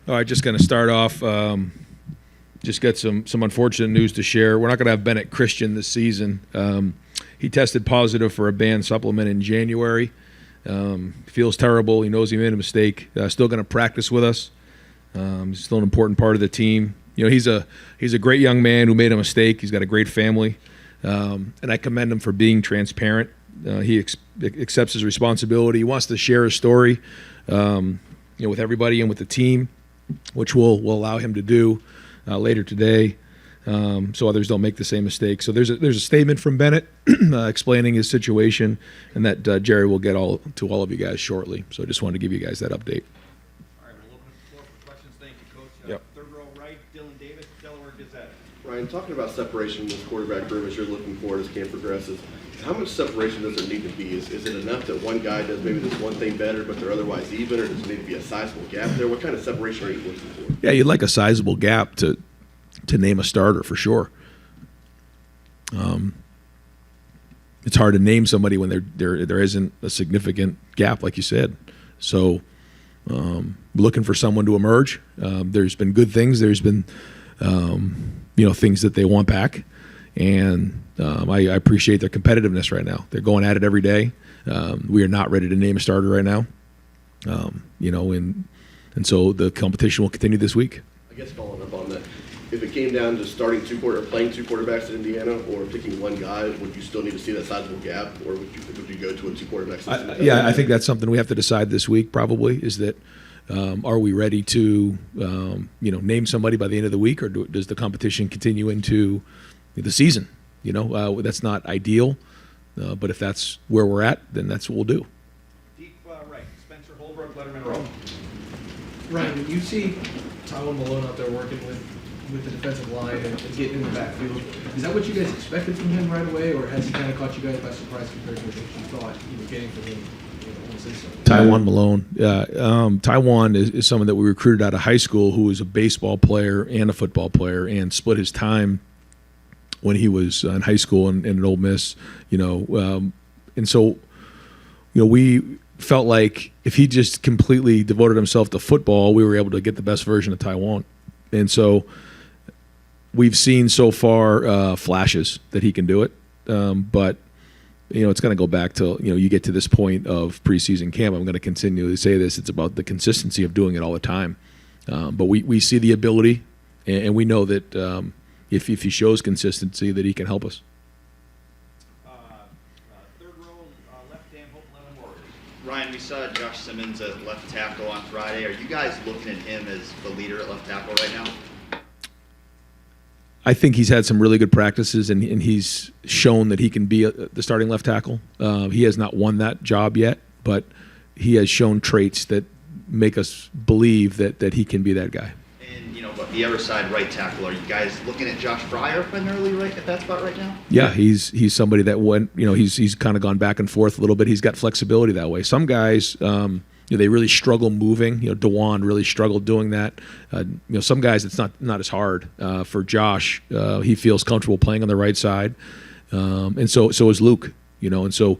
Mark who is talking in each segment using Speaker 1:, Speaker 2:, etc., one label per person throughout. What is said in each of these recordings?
Speaker 1: All right, just going to start off. Just got some unfortunate news to share. We're not going to have Bennett Christian this season. He tested positive for a banned supplement in January. Feels terrible. He knows he made a mistake. Still going to practice with us. He's still an important part of the team. You know, he's a great young man who made a mistake. He's got a great family, and I commend him for being transparent. He accepts his responsibility. He wants to share his story, with everybody and with the team, which we'll allow him to do later today, so others don't make the same mistake. So there's a statement from Bennett explaining his situation, and that Jerry will get all of you guys shortly. So I just wanted to give you guys that update.
Speaker 2: All right, we'll open the floor for questions. Thank you, Coach.
Speaker 1: Yep.
Speaker 2: Third row right, Dylan Davis, Delaware Gazette.
Speaker 3: Ryan, talking about separation in this quarterback room as you're looking forward as camp progresses, how much separation does there need to be? Is it enough that one guy does maybe this one thing better, but they're otherwise even, or does there need to be a sizable gap there? What kind of separation are you looking for?
Speaker 1: Yeah, you'd like a sizable gap to name a starter for sure. It's hard to name somebody when there isn't a significant gap, like you said. So, looking for someone to emerge. There's been good things. There's been things that they want back, and I appreciate their competitiveness right now. They're going at it every day. We are not ready to name a starter right now. And so the competition will continue this week.
Speaker 3: I guess following up on that, if it came down to playing two quarterbacks at Indiana, or picking one guy, would you still need to see that sizable gap, or would you go to a two quarterbacks system?
Speaker 1: I think that's something we have to decide this week. Probably is that. Are we ready to name somebody by the end of the week, or does the competition continue into the season? That's not ideal, but if that's where we're at, then that's what we'll do.
Speaker 2: Deep right, Spencer Holbrook, Letterman Row.
Speaker 4: Ryan, when you see Tywone Malone out there working with the defensive line and getting in the backfield, is that what you guys expected from him right away, or has he kind of caught you guys by surprise compared to what you thought you were getting from him?
Speaker 1: Tywone Malone. Tywone is someone that we recruited out of high school, who was a baseball player and a football player, and split his time when he was in high school and at Ole Miss. And so we felt like if he just completely devoted himself to football, we were able to get the best version of Tywone. And so we've seen so far flashes that he can do it, but it's going to go back to, you get to this point of preseason camp. I'm going to continually say this. It's about the consistency of doing it all the time. But we see the ability, and we know that if he shows consistency, that he can help us.
Speaker 2: Third row, left hand, Hope Lemon Warriors.
Speaker 5: Ryan, we saw Josh Simmons at left tackle on Friday. Are you guys looking at him as the leader at left tackle right now?
Speaker 1: I think he's had some really good practices, and he's shown that he can be the starting left tackle. He has not won that job yet, but he has shown traits that make us believe that he can be that guy.
Speaker 5: And, but the other side, right tackle, are you guys looking at Josh Fryer primarily right at that spot right now?
Speaker 1: Yeah, he's somebody that went, he's kind of gone back and forth a little bit. He's got flexibility that way. Some guys, they really struggle moving. DeJuan really struggled doing that. Some guys it's not as hard. For Josh, he feels comfortable playing on the right side, and so is Luke. And so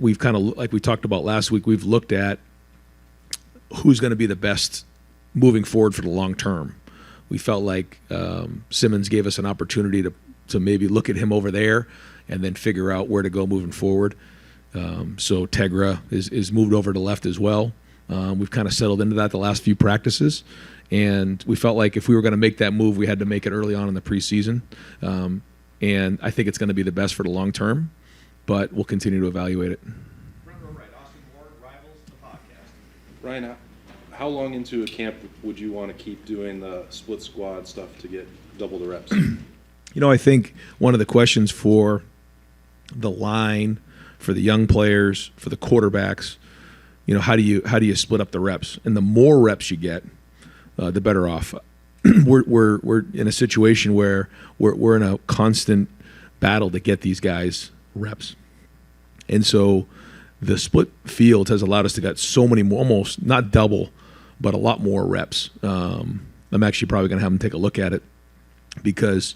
Speaker 1: we've kind of, like we talked about last week, we've looked at who's going to be the best moving forward for the long term. We felt like Simmons gave us an opportunity to maybe look at him over there and then figure out where to go moving forward. So Tegra is moved over to left as well. We've kind of settled into that the last few practices, and we felt like if we were going to make that move, we had to make it early on in the preseason. And I think it's going to be the best for the long term, but we'll continue to evaluate it.
Speaker 2: Front row right, Austin Ward, Rivals, the podcast.
Speaker 6: Ryan, how long into a camp would you want to keep doing the split squad stuff to get double the reps?
Speaker 1: I think one of the questions for the line, for the young players, for the quarterbacks, how do you split up the reps? And the more reps you get, the better off. We're in a situation where we're in a constant battle to get these guys reps, and so the split field has allowed us to get so many more, almost not double, but a lot more reps. I'm actually probably going to have them take a look at it because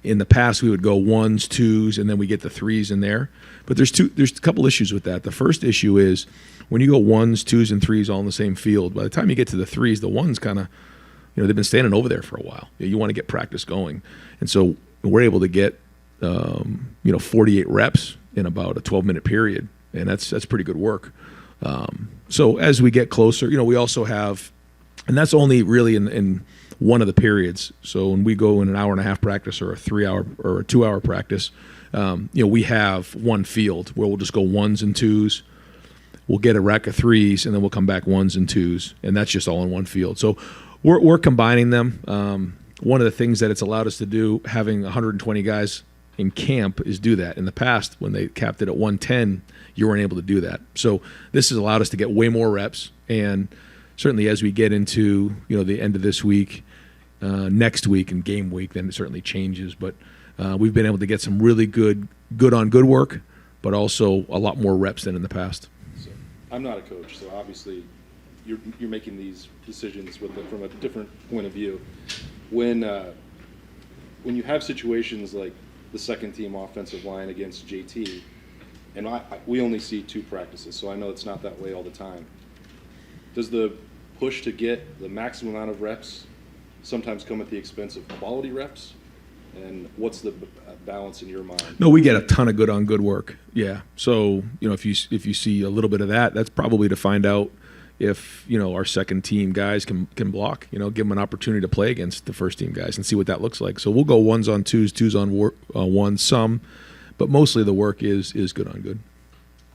Speaker 1: in the past we would go ones, twos, and then we get the threes in there. But there's a couple issues with that. The first issue is when you go ones, twos, and threes all in the same field, by the time you get to the threes, the ones kind of, they've been standing over there for a while. You want to get practice going. And so we're able to get, 48 reps in about a 12-minute period. And that's pretty good work. So as we get closer, we also have, and that's only really in one of the periods. So when we go in an hour and a half practice or a 3-hour or a 2-hour practice, we have one field where we'll just go ones and twos. We'll get a rack of threes, and then we'll come back ones and twos, and that's just all in one field. So we're combining them. One of the things that it's allowed us to do, having 120 guys in camp, is do that. In the past, when they capped it at 110, you weren't able to do that. So this has allowed us to get way more reps, and certainly as we get into the end of this week, next week, and game week, then it certainly changes. But we've been able to get some really good on good work, but also a lot more reps than in the past.
Speaker 6: So, I'm not a coach, so obviously you're making these decisions from a different point of view. When you have situations like the second team offensive line against JT, and we only see 2 practices, so I know it's not that way all the time. Does the push to get the maximum amount of reps sometimes come at the expense of quality reps? And what's the balance in your mind?
Speaker 1: No, we get a ton of good on good work. Yeah. So if you see a little bit of that, that's probably to find out if our second team guys can block. Give them an opportunity to play against the first team guys and see what that looks like. So we'll go ones on twos, twos on ones, some, but mostly the work is good on good.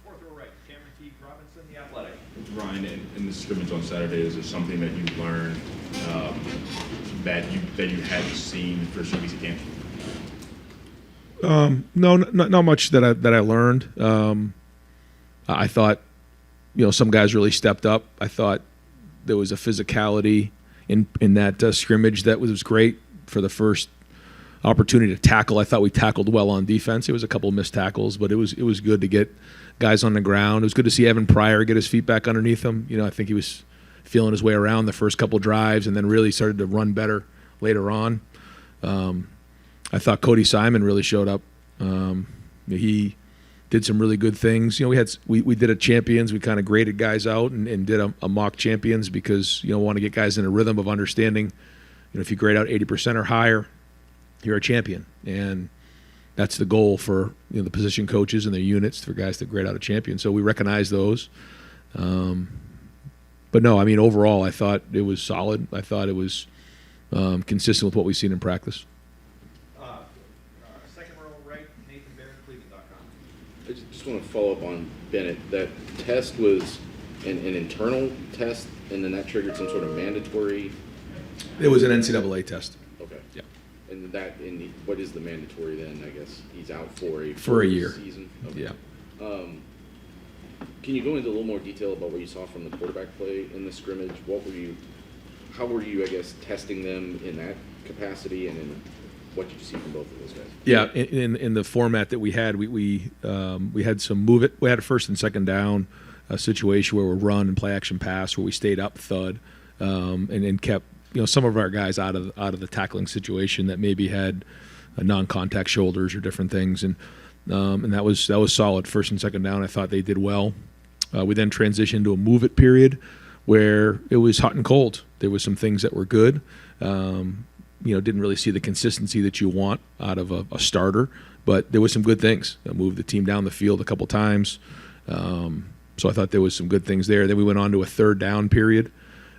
Speaker 2: Fourth row right, Cameron T. Robinson, The Athletic.
Speaker 7: Ryan, in the scrimmage on Saturday, is there something that you learned that you hadn't seen for CBC camp?
Speaker 1: No, not much that I learned. I thought, some guys really stepped up. I thought there was a physicality in that scrimmage that was great for the first opportunity to tackle. I thought we tackled well on defense. It was a couple of missed tackles, but it was good to get guys on the ground. It was good to see Evan Pryor get his feet back underneath him. I think he was feeling his way around the first couple drives and then really started to run better later on. I thought Cody Simon really showed up. He did some really good things. We did a champions. We kind of graded guys out and did a mock champions because want to get guys in a rhythm of understanding. If you grade out 80% or higher, you're a champion, and that's the goal for the position coaches and their units for guys that grade out a champion. So we recognize those. But no, overall, I thought it was solid. I thought it was consistent with what we've seen in practice.
Speaker 2: Second row right, Nathan Barrett, Cleveland.com.
Speaker 8: I just want to follow up on Bennett. That test was an internal test, and then that triggered some sort of mandatory.
Speaker 1: It was an NCAA test.
Speaker 8: Okay.
Speaker 1: Yeah.
Speaker 8: And what is the mandatory then? I guess he's out for a
Speaker 1: For a year.
Speaker 8: season. Okay.
Speaker 1: Yeah.
Speaker 8: Can you go into a little more detail about what you saw from the quarterback play in the scrimmage? How were you, I guess, testing them in that capacity, and then what did you see from both of those guys?
Speaker 1: Yeah, in the format that we had, we had some move it. We had a first and second down situation where we run and play action pass, where we stayed up thud, and kept some of our guys out of the tackling situation that maybe had non-contact shoulders or different things, and that was solid. First and second down, I thought they did well. We then transitioned to a move it period where it was hot and cold. There was some things that were good. Didn't really see the consistency that you want out of a starter, but there was some good things. I moved the team down the field a couple times, so I thought there was some good things there. Then we went on to a third down period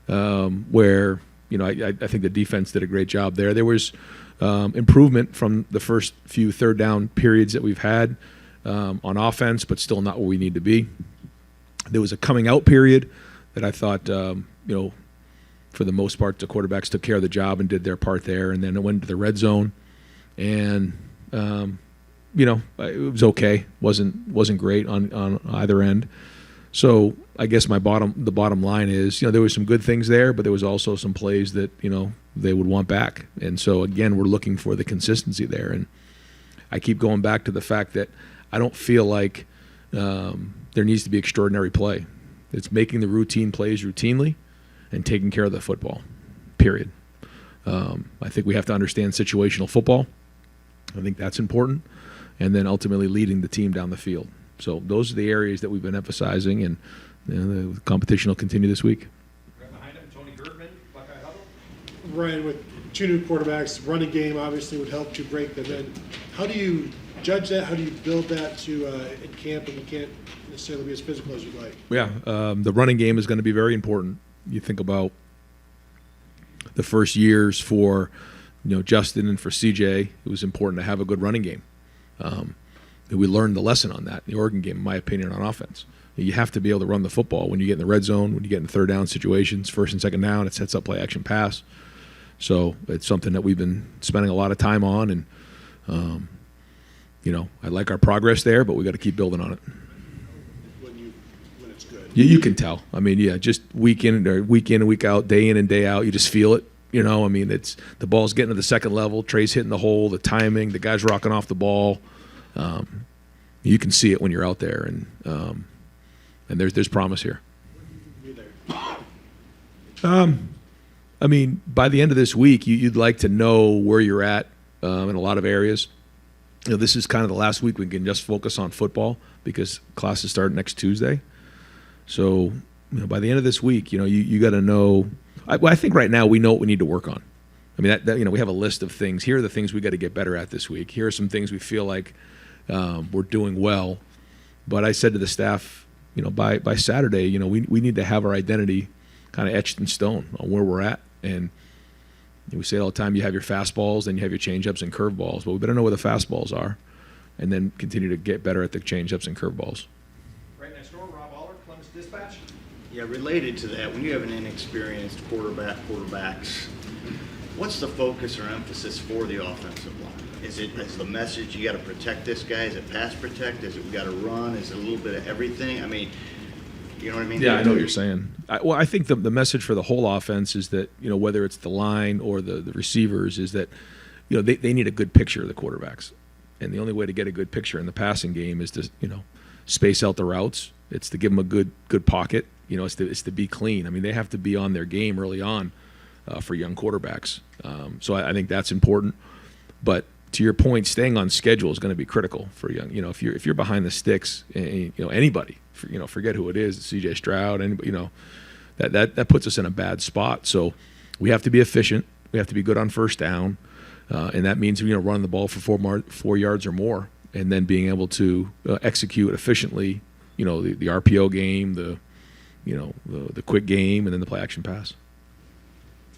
Speaker 1: where I think the defense did a great job there. There was improvement from the first few third down periods that we've had on offense, but still not where we need to be. There was a coming out period that I thought, for the most part, the quarterbacks took care of the job and did their part there. And then it went to the red zone, and it was okay. wasn't great on either end. So I guess the bottom line is, there was some good things there, but there was also some plays that they would want back. And so again, we're looking for the consistency there. And I keep going back to the fact that I don't feel like there needs to be extraordinary play. It's making the routine plays routinely and taking care of the football, period. I think we have to understand situational football. I think that's important. And then ultimately leading the team down the field. So those are the areas that we've been emphasizing, and the competition will continue this week.
Speaker 2: Right behind him, Tony Girdman, Buckeye Huddle.
Speaker 9: Ryan, with two new quarterbacks, running game obviously would help to break them in. How do you judge that? How do you build that to in camp when you can't necessarily be as physical as you'd like?
Speaker 1: Yeah, the running game is going to be very important. You think about the first years for Justin and for CJ, it was important to have a good running game. We learned the lesson on that in the Oregon game, in my opinion, on offense. You have to be able to run the football when you get in the red zone, when you get in third down situations, first and second down. It sets up play action pass. So it's something that we've been spending a lot of time on, and I like our progress there, but we got to keep building on it.
Speaker 9: When it's good.
Speaker 1: You can tell. I mean, yeah, just week in and week out, day in and day out, you just feel it. I mean, it's the ball's getting to the second level. Trey's hitting the hole, the timing, the guy's rocking off the ball. You can see it when you're out there, and there's promise here.
Speaker 9: Be there.
Speaker 1: I mean, by the end of this week, you'd like to know where you're at in a lot of areas. This is kind of the last week we can just focus on football because classes start next Tuesday. So, by the end of this week, you got to know. I think right now we know what we need to work on. I mean, that we have a list of things. Here are the things we got to get better at this week. Here are some things we feel like we're doing well. But I said to the staff, by Saturday, we need to have our identity kind of etched in stone on where we're at. And we say it all the time, you have your fastballs, then you have your changeups and curveballs. But we better know where the fastballs are and then continue to get better at the changeups and curveballs.
Speaker 2: Right next door, Rob Aller, Columbus Dispatch.
Speaker 10: Yeah, related to that, when you have an inexperienced quarterbacks, what's the focus or emphasis for the offensive line? Is the message you got to protect this guy? Is it pass protect? Is it we got to run? Is it a little bit of everything? I mean, you know what I mean?
Speaker 1: Yeah, I know what you're saying. I think the message for the whole offense is that whether it's the line or the receivers is that they need a good picture of the quarterbacks, and the only way to get a good picture in the passing game is to space out the routes. It's to give them a good pocket. It's to be clean. I mean, they have to be on their game early on for young quarterbacks. So I think that's important. But to your point, staying on schedule is going to be critical for young. If you're behind the sticks, anybody, forget who it is, C.J. Stroud, anybody, that puts us in a bad spot. So we have to be efficient. We have to be good on first down, and that means running the ball for 4 yards or more, and then being able to execute efficiently. The RPO game, the quick game, and then the play action pass.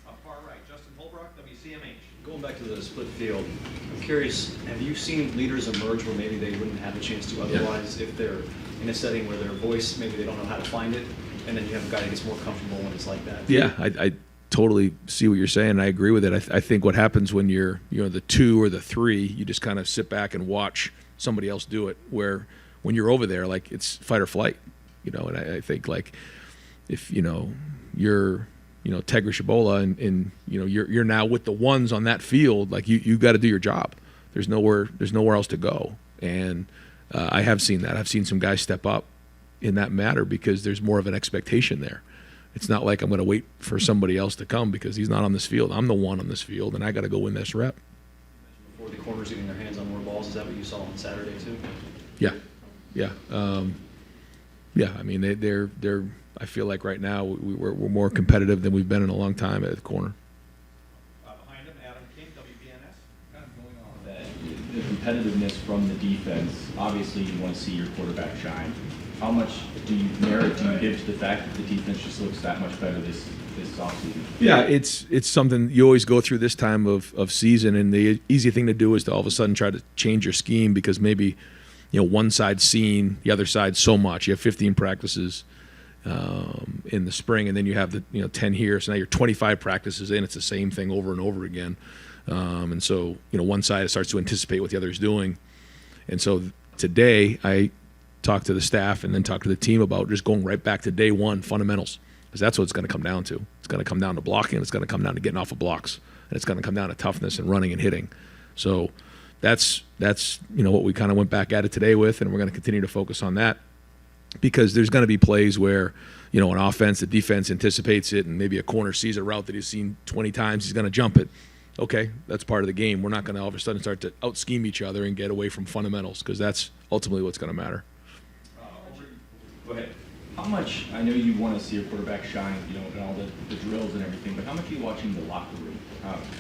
Speaker 2: Up far right, Justin Holbrook, WCMH.
Speaker 11: Going back to the split field, I'm curious, have you seen leaders emerge where maybe they wouldn't have a chance to otherwise if they're in a setting where their voice, maybe they don't know how to find it, and then you have a guy that gets more comfortable when it's like that?
Speaker 1: Yeah, I totally see what you're saying. I agree with it. I think what happens when you're the 2 or the 3, you just kind of sit back and watch somebody else do it, where when you're over there, like, it's fight or flight, and I think, like, if you're Tegra Shabola and you're now with the ones on that field, like, you got to do your job. There's nowhere else to go. And I have seen that. I've seen some guys step up in that matter because there's more of an expectation there. It's not like I'm going to wait for somebody else to come because he's not on this field. I'm the one on this field, and I got to go win this rep.
Speaker 11: Before the corners getting their hands on more balls, is that what you saw on Saturday too?
Speaker 1: Yeah. I mean, they're. I feel like right now we're more competitive than we've been in a long time at the corner.
Speaker 2: Behind him, Adam King, WBNS.
Speaker 12: Kind of going on that, the competitiveness from the defense. Obviously, you want to see your quarterback shine. How much merit do you give to the fact that the defense just looks that much better this offseason?
Speaker 1: Yeah, it's something you always go through this time of season, and the easy thing to do is to all of a sudden try to change your scheme because maybe one side's seen the other side so much. You have 15 practices in the spring, and then you have the 10 here. So now you're 25 practices in. It's the same thing over and over again, and so one side starts to anticipate what the other is doing. And so today I talked to the staff and then talked to the team about just going right back to day one fundamentals, because that's what it's going to come down to. It's going to come down to blocking. It's going to come down to getting off of blocks, and it's going to come down to toughness and running and hitting. So that's what we kind of went back at it today with, and we're going to continue to focus on that, because there's going to be plays where an offense, the defense anticipates it, and maybe a corner sees a route that he's seen 20 times, he's going to jump it. okay, that's part of the game. We're not going to all of a sudden start to out scheme each other and get away from fundamentals, because that's ultimately what's going to matter.
Speaker 12: Go ahead. How much, I know you want to see your quarterback shine, you know, and all the drills and everything, but how much are you watching the locker room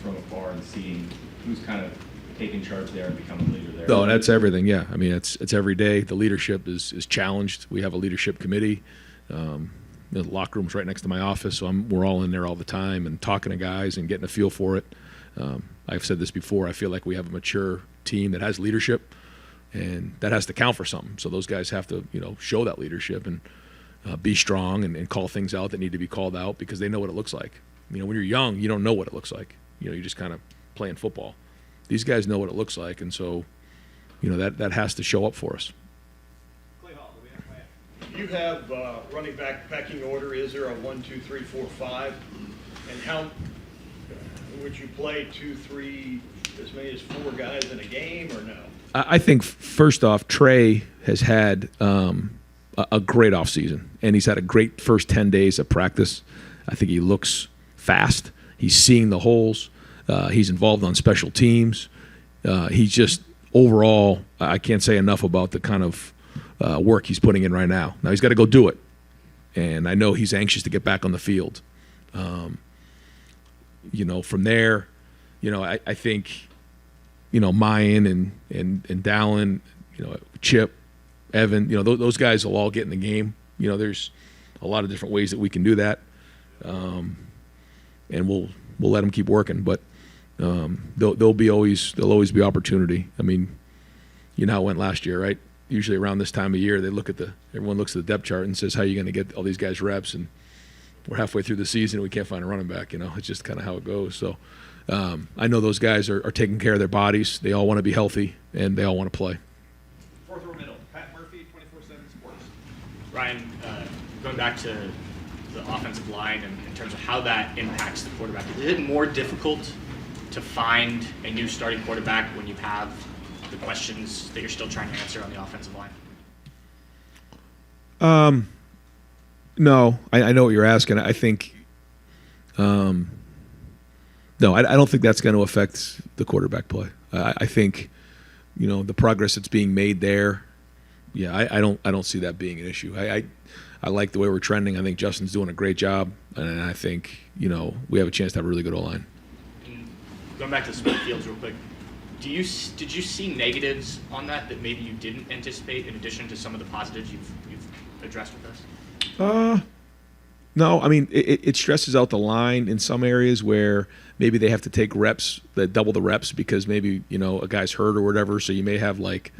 Speaker 12: from afar and seeing who's kind of taking charge there and becoming a leader there?
Speaker 1: No, that's everything. Yeah, I mean, it's every day. The leadership is challenged. We have a leadership committee. The locker room's right next to my office, so we're all in there all the time and talking to guys and getting a feel for it. I've said this before. I feel like we have a mature team that has leadership, and that has to count for something. So those guys have to, you know, show that leadership and be strong and call things out that need to be called out, because they know what it looks like. You know, when you're young, you don't know what it looks like. You know, you're just kind of playing football. These guys know what it looks like, and so, you know, that has to show up for us.
Speaker 2: Clay Hall, do we have Matt? You have running back pecking order. Is there a 1, 2, 3, 4, 5? And how would you play 2, 3, as many as 4 guys in a game, or no?
Speaker 1: I think first off, Trey has had a great offseason, and he's had a great first 10 days of practice. I think he looks fast. He's seeing the holes. He's involved on special teams. He's just overall, I can't say enough about the kind of work he's putting in right now. Now he's got to go do it, and I know he's anxious to get back on the field. You know, from there, you know, I think, you know, Mayan and Dallin, you know, Chip, Evan, you know, those guys will all get in the game. You know, there's a lot of different ways that we can do that, and we'll let them keep working. But there'll always be opportunity. I mean, you know how it went last year, right? Usually around this time of year, everyone looks at the depth chart and says, how are you going to get all these guys reps? And we're halfway through the season and we can't find a running back. You know, it's just kind of how it goes. So I know those guys are taking care of their bodies. They all want to be healthy and they all want to play.
Speaker 2: Fourth row middle, Pat Murphy, 24/7 Sports.
Speaker 13: Ryan, going back to the offensive line and in terms of how that impacts the quarterback, is it more difficult to find a new starting quarterback when you have the questions that you're still trying to answer on the offensive line?
Speaker 1: No, I know what you're asking. I think, no, I don't think that's going to affect the quarterback play. I think, you know, the progress that's being made there. Yeah, I don't see that being an issue. I like the way we're trending. I think Justin's doing a great job, and I think, you know, we have a chance to have a really good O-line.
Speaker 13: Going back to the split fields real quick, did you see negatives on that maybe you didn't anticipate in addition to some of the positives you've addressed with us?
Speaker 1: No, I mean, it stresses out the line in some areas where maybe they have to take reps, double the reps, because maybe, you know, a guy's hurt or whatever. So you may have, like,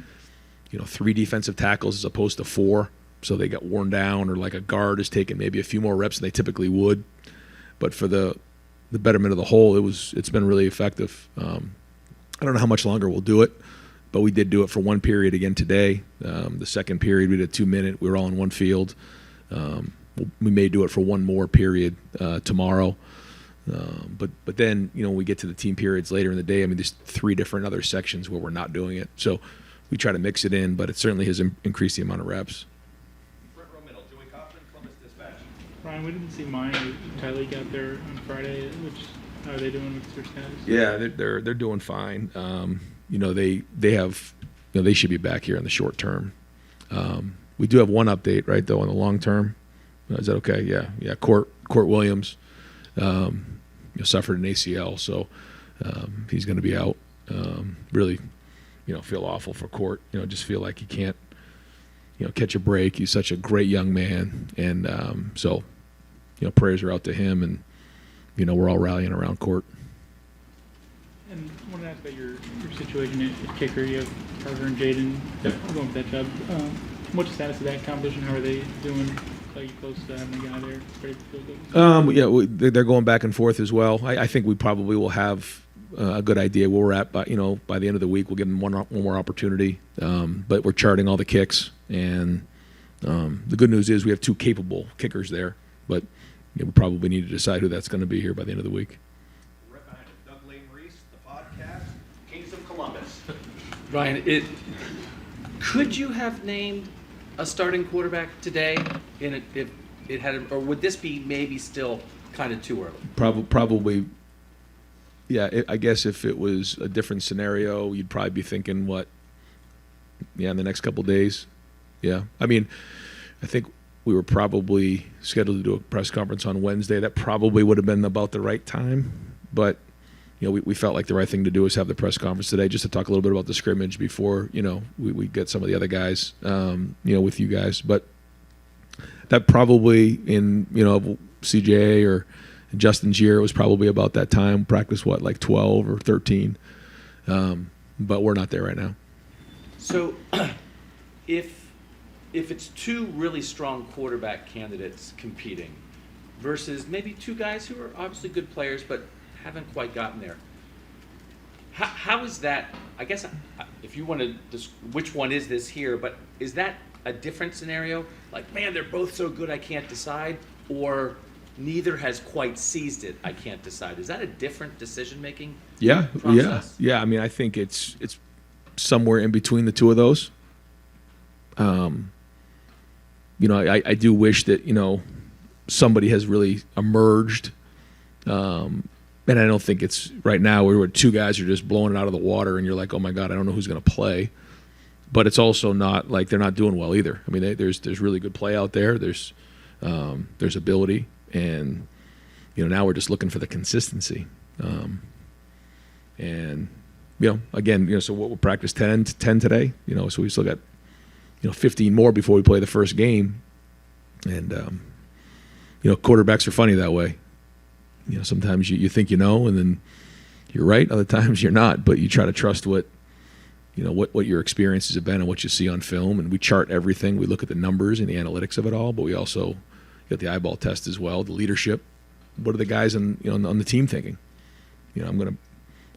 Speaker 1: you know, 3 defensive tackles as opposed to 4. So they got worn down, or like a guard is taking maybe a few more reps than they typically would. But for the betterment of the whole, it's been really effective. I don't know how much longer we'll do it, but we did do it for 1 period again today. The second period, we did 2-minute. We were all in one field. We may do it for 1 more period tomorrow. But then, you know, when we get to the team periods later in the day, I mean, there's 3 different other sections where we're not doing it. So we try to mix it in, but it certainly has increased the amount of reps.
Speaker 2: Front row middle, Joey Cochran, Columbus Dispatch.
Speaker 14: Ryan, we didn't see mine or Ty League out there on Friday. How are they doing with their status?
Speaker 1: Yeah, they're doing fine. You know, they have, you know, they should be back here in the short term. We do have one update, right, though, on the long term. Is that okay? Yeah. Court Williams, you know, suffered an ACL, so he's going to be out. Really, you know, feel awful for Court. You know, just feel like he can't, you know, catch a break. He's such a great young man, and so, you know, prayers are out to him, and, you know, we're all rallying around Court.
Speaker 14: And I want to ask about your situation at kicker. You have Carter and Jaden going for that job. What's the status of that competition? How are they doing? Are you close to having a guy there ready to field goals?
Speaker 1: Yeah, they're going back and forth as well. I think we probably will have a good idea where we're at, by the end of the week. We'll give them one more opportunity. But we're charting all the kicks, and the good news is we have 2 capable kickers there. But we probably need to decide who that's going to be here by the end of the week.
Speaker 2: Right behind it, Doug Lane Reese, the podcast, Kings of Columbus.
Speaker 4: Ryan, could you have named a starting quarterback today, if it had, or would this be maybe still kind of too early?
Speaker 1: Probably Yeah, I guess if it was a different scenario, you'd probably be thinking, what? Yeah, in the next couple days. Yeah, I mean, I think we were probably scheduled to do a press conference on Wednesday. That probably would have been about the right time, but we felt like the right thing to do is have the press conference today just to talk a little bit about the scrimmage before we get some of the other guys with you guys. But that probably in CJ or Justin's year was probably about that time. Practice like 12 or 13, but we're not there right now.
Speaker 15: So if it's two really strong quarterback candidates competing versus maybe two guys who are obviously good players but haven't quite gotten there, how is that? I guess if you want to, which one is this here? But is that a different scenario? Like, man, they're both so good I can't decide, or neither has quite seized it, I can't decide. Is that a different decision making? Process?
Speaker 1: Yeah. I mean, I think it's somewhere in between the two of those. I do wish that somebody has really emerged. And I don't think it's right now where two guys are just blowing it out of the water and you're like, oh my God, I don't know who's going to play. But it's also not like they're not doing well either. I mean, there's really good play out there. There's ability, and now we're just looking for the consistency. And again, so we'll practice 10 today. So we still got 15 more before we play the first game. And quarterbacks are funny that way. Sometimes you think and then you're right. Other times you're not. But you try to trust what your experiences have been and what you see on film. And we chart everything. We look at the numbers and the analytics of it all. But we also get the eyeball test as well, the leadership. What are the guys on the team thinking?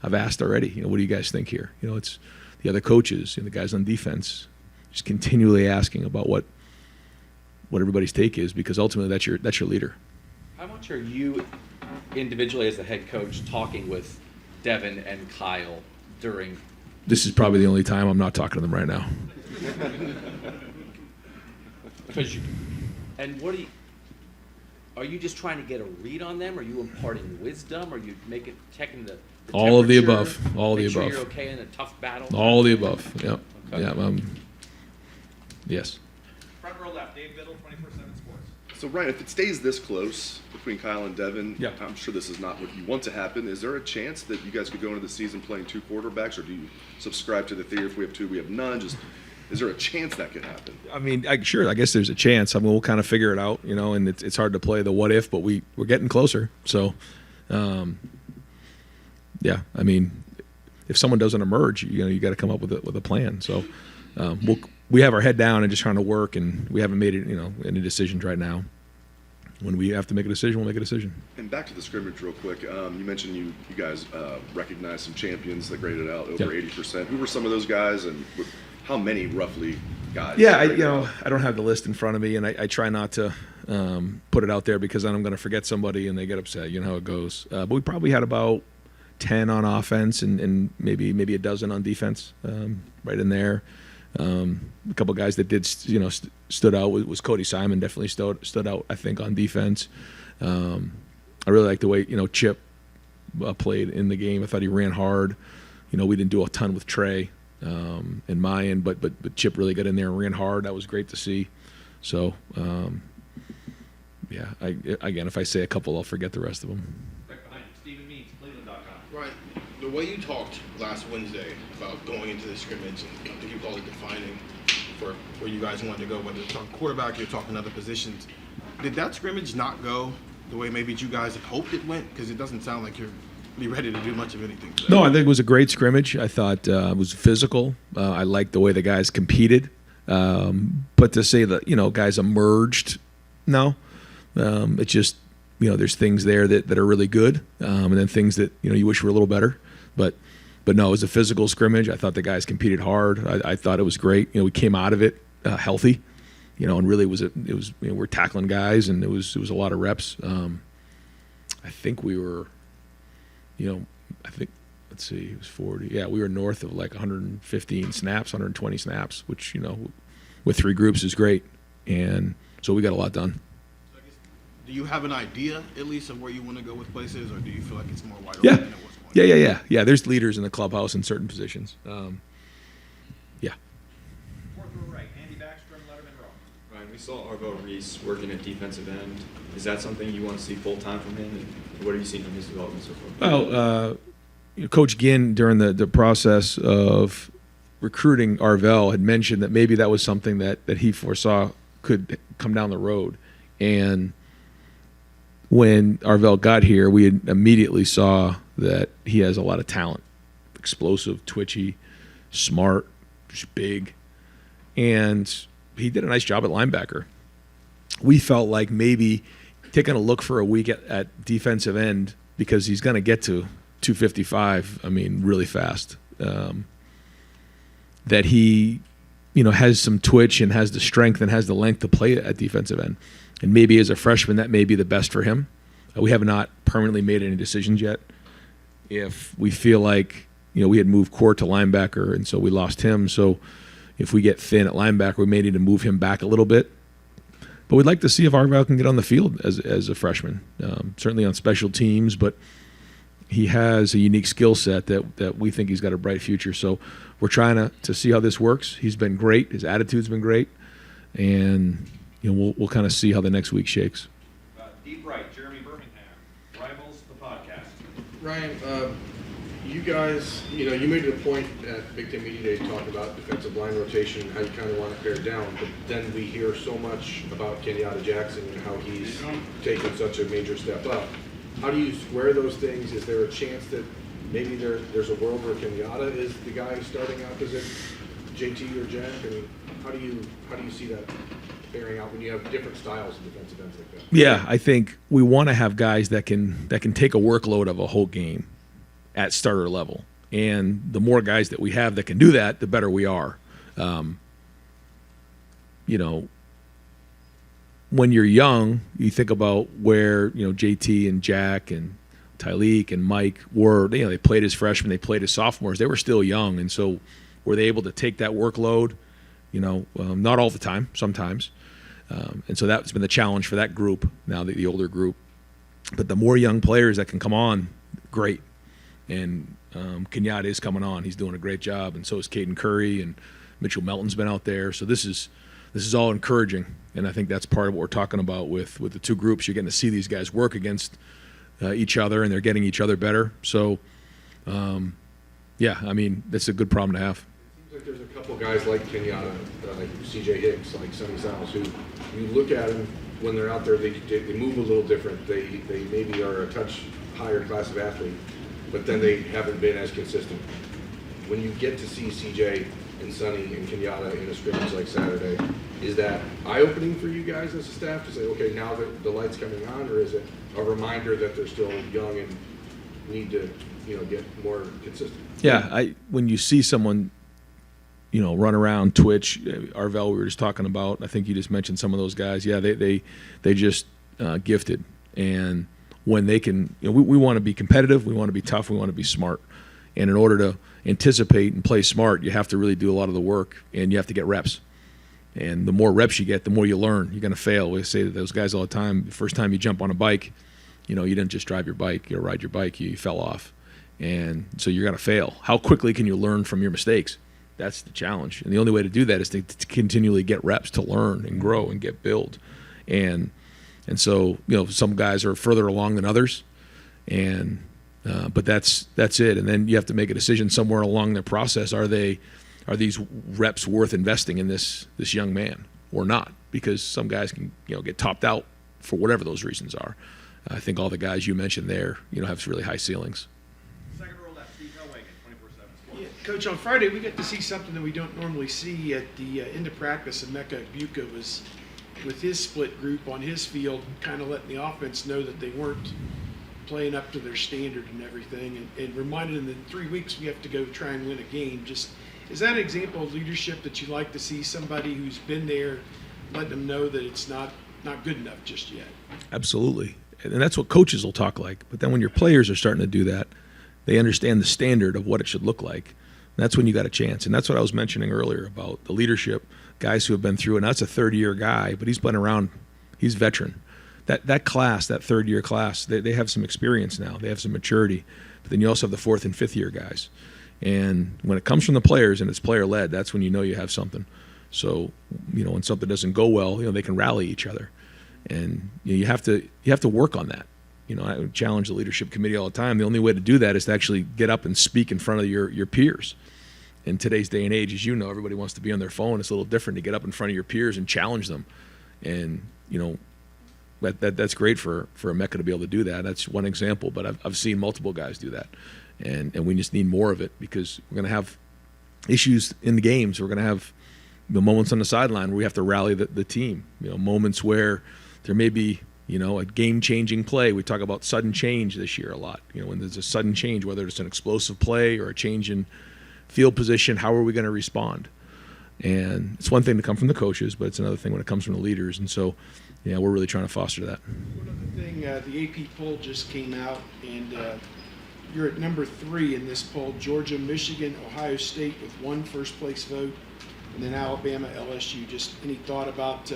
Speaker 1: I've asked already. What do you guys think here? It's the other coaches and the guys on defense. Just continually asking about what everybody's take is, because ultimately that's your leader.
Speaker 15: How much are you individually as the head coach talking with Devin and Kyle during?
Speaker 1: This is probably the only time I'm not talking to them right now.
Speaker 15: Are you just trying to get a read on them? Are you imparting wisdom? Are you checking the
Speaker 1: all of the
Speaker 15: temperature?
Speaker 1: above. All of the
Speaker 15: Make sure
Speaker 1: above.
Speaker 15: you're okay in a tough battle.
Speaker 1: All of the above. Yep.
Speaker 15: Okay.
Speaker 1: Yeah. Yes.
Speaker 16: Front row left, Dave Biddle, 24/7 Sports.
Speaker 3: So Ryan, if it stays this close between Kyle and Devin,
Speaker 1: yeah.
Speaker 3: I'm sure this is not what you want to happen. Is there a chance that you guys could go into the season playing two quarterbacks, or do you subscribe to the theory if we have two, we have none? Is there a chance that could happen?
Speaker 1: I mean, sure. I guess there's a chance. I mean, we'll kind of figure it out, and it's hard to play the what if, but we're getting closer. So, yeah. I mean, if someone doesn't emerge, you got to come up with a plan. So, we have our head down and just trying to work, and we haven't made it, any decisions right now. When we have to make a decision, we'll make a decision.
Speaker 3: And back to the scrimmage real quick. You mentioned you guys recognized some champions that graded out over 80%. Who were some of those guys, and how many roughly guys?
Speaker 1: Yeah, I don't have the list in front of me, and I try not to put it out there because then I'm going to forget somebody and they get upset. You know how it goes. But we probably had about 10 on offense and maybe a dozen on defense, right in there. A couple guys that did stood out was Cody Simon. Definitely stood out, I think, on defense. I really like the way Chip played in the game. I thought he ran hard. We didn't do a ton with Trey and Mayan, but Chip really got in there and ran hard. That was great to see. So yeah, again, if I say a couple, I'll forget the rest of them.
Speaker 16: Stephen Means, Cleveland.com.
Speaker 17: Right. The way you talked last Wednesday about going into the scrimmage, and I think you called it defining for where you guys wanted to go, whether it's on quarterback, you're talking other positions. Did that scrimmage not go the way maybe you guys had hoped it went? Because it doesn't sound like you're really ready to do much of anything today.
Speaker 1: No, I think it was a great scrimmage. I thought it was physical. I liked the way the guys competed. But to say that, guys emerged, no. It's just, there's things there that are really good, and then things that, you wish were a little better. But no, it was a physical scrimmage. I thought the guys competed hard. I thought it was great. We came out of it healthy, and really we're tackling guys, and it was a lot of reps. I think we were, let's see, it was 40. Yeah, we were north of like 115 snaps, 120 snaps, which, with three groups is great. And so we got a lot done.
Speaker 17: Do you have an idea, at least, of where you want to go with places, or do you feel like it's more wide
Speaker 1: Yeah.
Speaker 17: open than it was going
Speaker 1: Yeah. There's leaders in the clubhouse in certain positions. Yeah.
Speaker 16: Fourth row right, Andy Backstrom, Letterman Row.
Speaker 18: Ryan, we saw Arvell Reese working at defensive end. Is that something you want to see full-time from him? And what have you seen from his development so far?
Speaker 1: Well, Coach Ginn, during the process of recruiting Arvell, had mentioned that maybe that was something that he foresaw could come down the road. And when Arvell got here, we immediately saw that he has a lot of talent. Explosive, twitchy, smart, just big. And he did a nice job at linebacker. We felt like maybe taking a look for a week at defensive end, because he's going to get to 255, really fast. That he, has some twitch and has the strength and has the length to play at defensive end. And maybe as a freshman, that may be the best for him. We have not permanently made any decisions yet. If we feel like, we had moved Court to linebacker, and so we lost him. So if we get thin at linebacker, we may need to move him back a little bit. But we'd like to see if Arvell can get on the field as a freshman, certainly on special teams, but he has a unique skill set that we think he's got a bright future. So we're trying to see how this works. He's been great. His attitude's been great. And we'll kind of see how the next week shakes.
Speaker 16: Deep right, Jeremy Birmingham, Rivals the podcast.
Speaker 3: Ryan, you guys, you made it a point at Big Ten Media Day to talk about defensive line rotation and how you kind of want to pare down, but then we hear so much about Kenyatta Jackson and how he's taken such a major step up. How do you square those things? Is there a chance that maybe there's a world where Kenyatta is the guy starting out opposite JT or Jack? How do you see that bearing out when you have different styles of defensive ends like that?
Speaker 1: Yeah, I think we want to have guys that can take a workload of a whole game at starter level. And the more guys that we have that can do that, the better we are. When you're young, you think about where, JT and Jack and Tyleek and Mike were. They played as freshmen, they played as sophomores. They were still young, and so were they able to take that workload? Not all the time, sometimes. And so that's been the challenge for that group, now the older group. But the more young players that can come on, great. And Kenyatta is coming on. He's doing a great job, and so is Caden Curry, and Mitchell Melton's been out there. So this is all encouraging, and I think that's part of what we're talking about with the two groups. You're getting to see these guys work against each other, and they're getting each other better. So, that's a good problem to have.
Speaker 3: It seems like there's a couple guys like Kenyatta, like C.J. Hicks, like Sonny Styles, who you look at them when they're out there, they move a little different. They maybe are a touch higher class of athlete, but then they haven't been as consistent. When you get to see C.J. and Sonny and Kenyatta in a scrimmage like Saturday, is that eye-opening for you guys as a staff to say, okay, now that the light's coming on, or is it a reminder that they're still young and need to, get more consistent?
Speaker 1: Yeah, when you see someone, run around, twitch, Arvell we were just talking about, I think you just mentioned some of those guys. Yeah, they just gifted. And when they can, we want to be competitive, we want to be tough, we want to be smart. And in order to anticipate and play smart, you have to really do a lot of the work, and you have to get reps. And the more reps you get, the more you learn. You're going to fail. We say to those guys all the time, the first time you jump on a bike, you didn't just drive your bike, you ride your bike, you fell off. And so you're going to fail. How quickly can you learn from your mistakes? That's the challenge. And the only way to do that is to continually get reps, to learn and grow and get build. And so, some guys are further along than others. But that's it. And then you have to make a decision somewhere along the process. Are these reps worth investing in this young man or not? Because some guys can get topped out for whatever those reasons are. I think all the guys you mentioned there have really high ceilings.
Speaker 16: Second row left, Steve Hellwagen, 24/7 Sports.
Speaker 9: Coach, on Friday we get to see something that we don't normally see at the end of practice. And Mecca Buka was with his split group on his field, kind of letting the offense know that they weren't playing up to their standard and everything, and reminded them that in 3 weeks we have to go try and win a game. Just, is that an example of leadership that you like to see, somebody who's been there, letting them know that it's not good enough just yet?
Speaker 1: Absolutely. And that's what coaches will talk like. But then when your players are starting to do that, they understand the standard of what it should look like. And that's when you got a chance. And that's what I was mentioning earlier about the leadership, guys who have been through, and that's a third-year guy, but he's been around, he's veteran. that class, that third-year class, they have some experience now. They have some maturity. But then you also have the fourth and fifth-year guys. And when it comes from the players and it's player-led, that's when you know you have something. So, when something doesn't go well, they can rally each other. And you have to work on that. I challenge the leadership committee all the time. The only way to do that is to actually get up and speak in front of your peers. In today's day and age, as you know, everybody wants to be on their phone. It's a little different to get up in front of your peers and challenge them. And, that's great for a Mecca to be able to do that. That's one example, but I've seen multiple guys do that. And we just need more of it because we're going to have issues in the games. We're going to have the moments on the sideline where we have to rally the team. Moments where there may be, a game-changing play. We talk about sudden change this year a lot. When there's a sudden change, whether it's an explosive play or a change in field position, how are we going to respond? And it's one thing to come from the coaches, but it's another thing when it comes from the leaders. And so, we're really trying to foster that.
Speaker 9: One other thing, the AP poll just came out, and you're at number 3 in this poll. Georgia, Michigan, Ohio State with 1 first-place vote, and then Alabama, LSU. Just any thought about,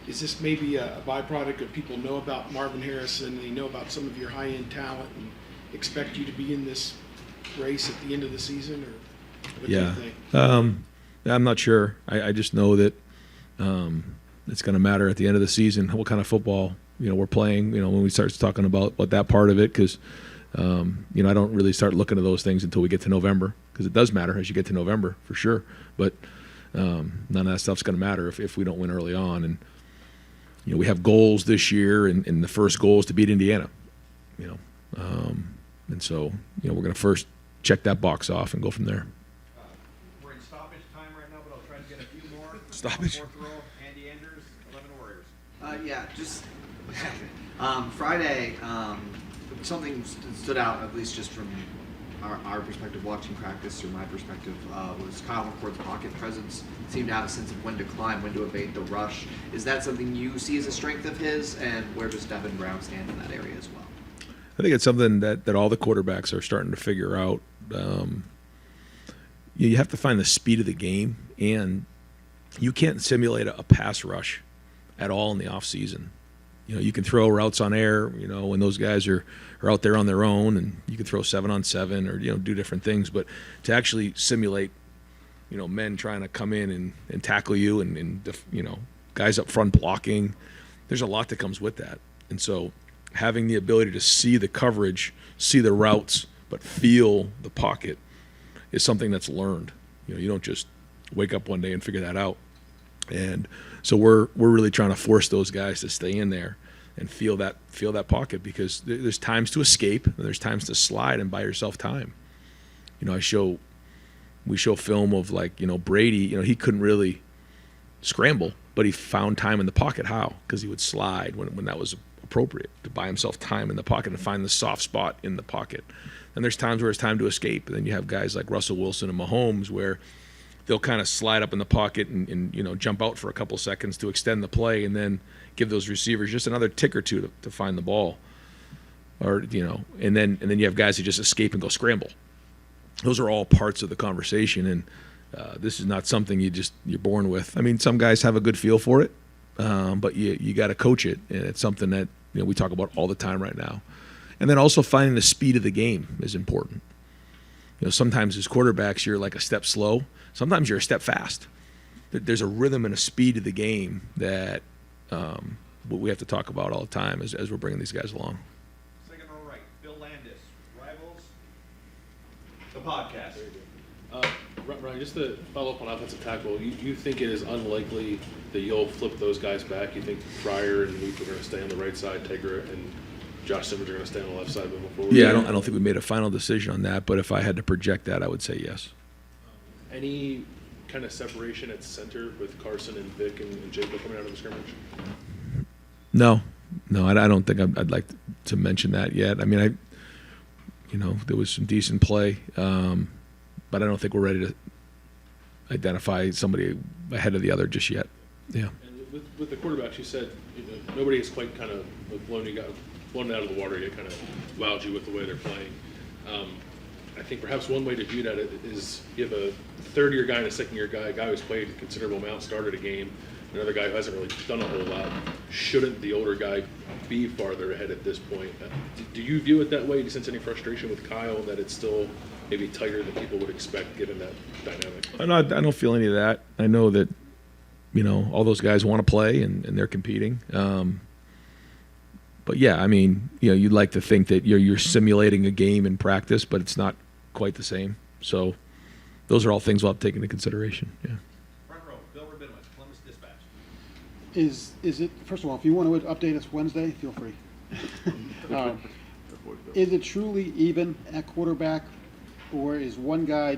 Speaker 9: is this maybe a byproduct of people know about Marvin Harrison, they know about some of your high-end talent, and expect you to be in this race at the end of the season, or what do you think?
Speaker 1: I'm not sure. I just know that it's going to matter at the end of the season what kind of football we're playing. When we start talking about that part of it, because I don't really start looking at those things until we get to November, because it does matter as you get to November for sure. But none of that stuff's going to matter if we don't win early on. And we have goals this year, and the first goal is to beat Indiana. And so we're going to first check that box off and go from there.
Speaker 16: We're in stoppage time right now, but I'll try to get a few more.
Speaker 1: Stoppage.
Speaker 16: Fourth row, Andy Andrews, 11 Warriors.
Speaker 19: Yeah, just Friday, something stood out, at least just from our perspective watching practice, or my perspective, was Kyle McCord's pocket presence. Seemed to have a sense of when to climb, when to evade the rush. Is that something you see as a strength of his, and where does Devin Brown stand in that area as well?
Speaker 1: I think it's something that all the quarterbacks are starting to figure out. You have to find the speed of the game, and you can't simulate a pass rush at all in the off season. You can throw routes on air, when those guys are out there on their own, and you can throw 7-on-7 or, do different things. But to actually simulate, men trying to come in and tackle you and guys up front blocking, there's a lot that comes with that. And so having the ability to see the coverage, see the routes, but feel the pocket is something that's learned. You don't just wake up one day and figure that out. And so we're really trying to force those guys to stay in there and feel that pocket, because there's times to escape and there's times to slide and buy yourself time. We show film of Brady. He couldn't really scramble, but he found time in the pocket. How? Because he would slide when that was appropriate, to buy himself time in the pocket and find the soft spot in the pocket. And there's times where it's time to escape. And then you have guys like Russell Wilson and Mahomes where they'll kind of slide up in the pocket and jump out for a couple seconds to extend the play, and then give those receivers just another tick or two to find the ball. Or and then you have guys who just escape and go scramble. Those are all parts of the conversation, and this is not something you're born with. I mean, some guys have a good feel for it, but you got to coach it, and it's something that we talk about all the time right now. And then also finding the speed of the game is important. Sometimes as quarterbacks you're like a step slow. Sometimes you're a step fast. There's a rhythm and a speed to the game that we have to talk about all the time as we're bringing these guys along.
Speaker 16: Second row right, Bill Landis, Rivals, the podcast.
Speaker 6: Ryan, just to follow up on offensive tackle, you think it is unlikely that you'll flip those guys back? You think Pryor and Luke are going to stay on the right side, Tegra and Josh Simmons are going to stay on the left side moving forward?
Speaker 1: Yeah, I don't think we made a final decision on that, but if I had to project that, I would say yes.
Speaker 6: Any kind of separation at center with Carson and Vic and Jacob coming out of the scrimmage?
Speaker 1: No, I don't think I'd like to mention that yet. I mean, there was some decent play, but I don't think we're ready to identify somebody ahead of the other just yet. Yeah.
Speaker 6: And with the quarterbacks, you said nobody has quite kind of blown it out of the water yet, kind of wowed you with the way they're playing. I think perhaps one way to view that is you have a third-year guy and a second-year guy, a guy who's played a considerable amount, started a game, another guy who hasn't really done a whole lot. Shouldn't the older guy be farther ahead at this point? Do you view it that way? Do you sense any frustration with Kyle that it's still maybe tighter than people would expect given that dynamic?
Speaker 1: I don't feel any of that. I know that, all those guys want to play and they're competing. But yeah, I mean, you'd like to think that you're simulating a game in practice, but it's not quite the same. So those are all things we'll have to take into consideration. Yeah.
Speaker 16: Front row, Bill Rabinowitz, Columbus Dispatch.
Speaker 20: Is it, first of all, if you want to update us Wednesday, feel free. Is it truly even at quarterback, or is one guy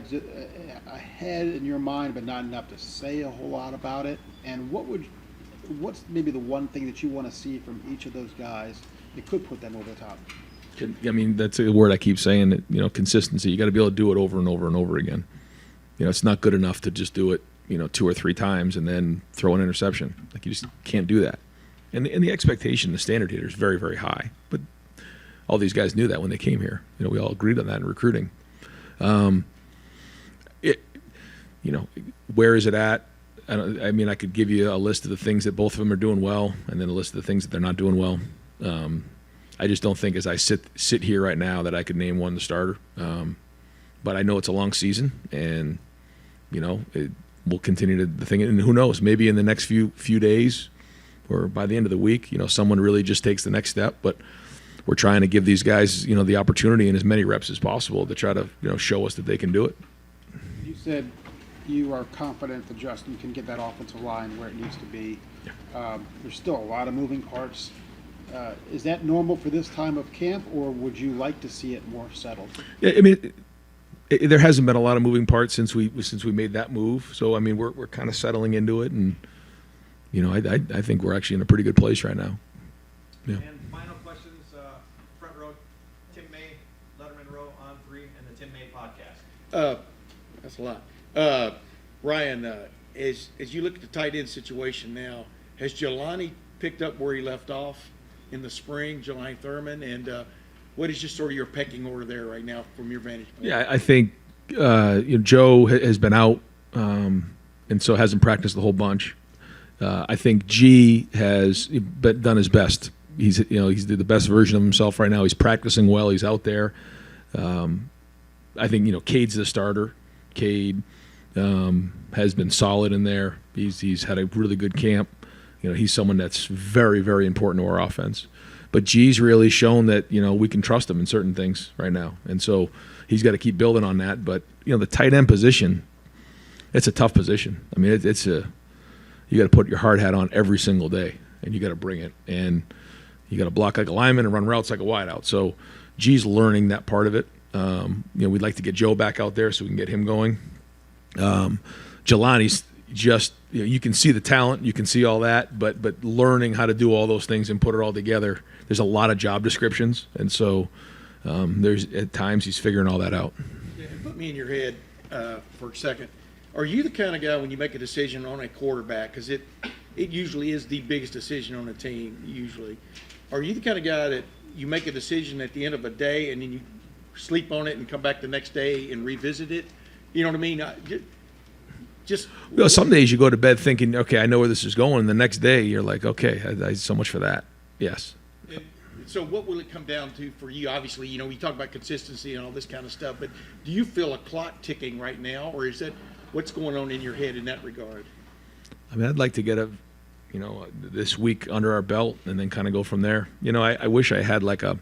Speaker 20: ahead in your mind but not enough to say a whole lot about it? And what's maybe the one thing that you want to see from each of those guys that could put them over the top?
Speaker 1: I mean, that's a word I keep saying, that, consistency. You got to be able to do it over and over and over again. It's not good enough to just do it, 2 or 3 times and then throw an interception. Like, you just can't do that. And the expectation, the standard here is very, very high. But all these guys knew that when they came here. We all agreed on that in recruiting. Where is it at? I could give you a list of the things that both of them are doing well, and then a list of the things that they're not doing well. I just don't think, as I sit here right now, that I could name one the starter. But I know it's a long season, and we'll continue to the thing. And who knows? Maybe in the next few days, or by the end of the week, someone really just takes the next step. But we're trying to give these guys, the opportunity and as many reps as possible to try to, show us that they can do it.
Speaker 20: You said you are confident that Justin can get that offensive line where it needs to be. There's still a lot of moving parts. Is that normal for this time of camp, or would you like to see it more settled?
Speaker 1: Yeah, I mean, there hasn't been a lot of moving parts since we made that move. So I mean, we're kind of settling into it, and I think we're actually in a pretty good place right now. Yeah.
Speaker 16: And final questions, front row, Tim May, Letterman Row, On 3, and the Tim May podcast.
Speaker 9: That's a lot. Ryan, as you look at the tight end situation now, has Jelani picked up where he left off in the spring, Jelani Thurman, and what is just sort of your pecking order there right now from your vantage point?
Speaker 1: Yeah, I think Joe has been out, and so hasn't practiced the whole bunch. I think G has done his best. He's the best version of himself right now. He's practicing well. He's out there. I think Cade's the starter. Cade has been solid in there. He's had a really good camp. He's someone that's very, very important to our offense. But G's really shown that we can trust him in certain things right now, and so he's got to keep building on that. But the tight end position, it's a tough position. I mean, you got to put your hard hat on every single day, and you got to bring it, and you got to block like a lineman and run routes like a wideout. So G's learning that part of it. We'd like to get Joe back out there so we can get him going. Jelani's just you can see the talent, you can see all that, but learning how to do all those things and put it all together. There's a lot of job descriptions, and so there's at times he's figuring all that out.
Speaker 9: Yeah, put me in your head for a second. Are you the kind of guy when you make a decision on a quarterback, because it usually is the biggest decision on a team usually, are you the kind of guy that you make a decision at the end of a day and then you sleep on it and come back the next day and revisit it? You know what I mean?
Speaker 1: Some days you go to bed thinking, okay, I know where this is going, and the next day you're like, okay, I so much for that. Yes.
Speaker 9: So what will it come down to for you? Obviously, we talk about consistency and all this kind of stuff, but do you feel a clock ticking right now, or is that what's going on in your head in that regard?
Speaker 1: I mean, I'd like to get this week under our belt and then kind of go from there. I wish I had like a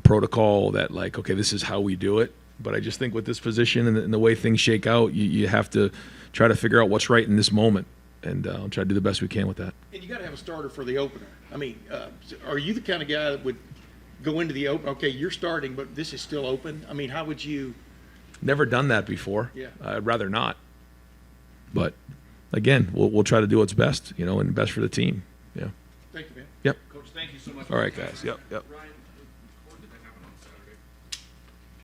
Speaker 1: protocol that like, okay, this is how we do it. But I just think with this position and the way things shake out, you have to try to figure out what's right in this moment, and try to do the best we can with that.
Speaker 9: And you got to have a starter for the opener. I mean, are you the kind of guy that would go into the open? Okay, you're starting, but this is still open. I mean, how would you?
Speaker 1: Never done that before.
Speaker 9: Yeah.
Speaker 1: I'd rather not. But again, we'll try to do what's best, and best for the team. Yeah.
Speaker 9: Thank you, man.
Speaker 1: Yep.
Speaker 16: Coach, thank you so much.
Speaker 1: All right, guys. Yep.
Speaker 16: Ryan,